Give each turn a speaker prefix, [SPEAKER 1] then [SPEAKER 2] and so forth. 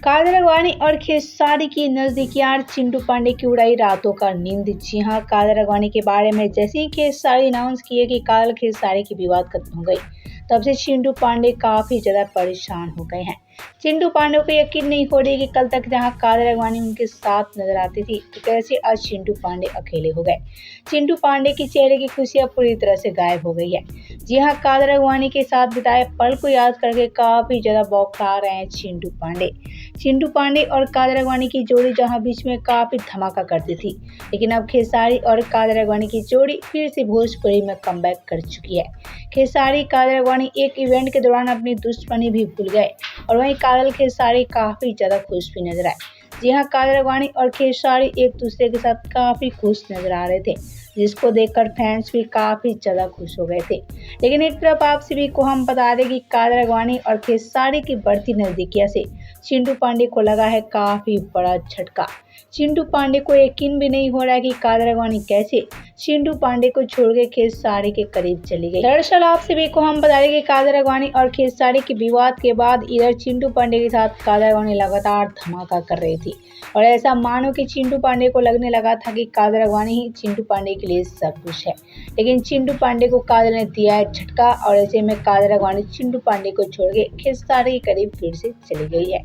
[SPEAKER 1] काजल अडवाणी और खेसारी की नजदीकियां, चिंटू पांडे की उड़ाई रातों का नींद। जी हां, काजल अडवाणी के बारे में जैसे ही खेसारी अनाउंस किए कि काजल खेसारी की विवाद खत्म हो गई, तब से चिंटू पांडे काफी ज्यादा परेशान हो गए हैं। चिंटू पांडे को यकीन नहीं हो रही कि कल तक जहां काजल अडवाणी उनके साथ नजर आती थी, तो कैसे आज चिंटू पांडे अकेले हो गए। चिंटू पांडे की चेहरे की खुशियां पूरी तरह से गायब हो गई है। जी हां, काजल अडवाणी के साथ बिताए पल को याद करके काफी ज्यादा बौखला रहे हैं चिंटू पांडे। चिंटू पांडे और काजल अडवाणी की जोड़ी जहां बीच में काफी धमाका करती थी, लेकिन अब खेसारी और काजल अडवाणी की जोड़ी फिर से भोजपुरी में कमबैक कर चुकी है। खेसारी काजल अडवाणी एक इवेंट के दौरान अपनी दुश्मनी भी भूल गए और वहीं काजल खेसारी काफी ज्यादा खुश भी नजर आए। जी हां, काजल अडवाणी और खेसारी एक दूसरे के साथ काफी खुश नजर आ रहे थे, जिसको देखकर फैंस भी काफी ज्यादा खुश हो गए थे। लेकिन एक तरफ आप सभी को हम बता दें कि काजल अडवाणी और खेसारी की बढ़ती नजदीकियां से चिंटू पांडे को लगा है काफी बड़ा झटका। चिंटू पांडे को यकीन भी नहीं हो रहा है कि काजल अडवाणी कैसे चिंटू पांडे को छोड़ के खेसारी के करीब चली गई। दरअसल आप सभी को हम बता दें कि काजल अडवाणी और खेसारी के विवाद के बाद इधर चिंटू पांडे के साथ काजल अडवाणी लगातार धमाका कर रही थी और ऐसा मानो कि चिंटू पांडे को लगने लगा था कि काजल अडवाणी ही चिंटू पांडे के लिए सब कुछ है। लेकिन चिंटू पांडे को काजल ने दिया है झटका और ऐसे में काजल अडवाणी चिंटू पांडे को छोड़ के खेसारी के करीब फिर से चली गई है।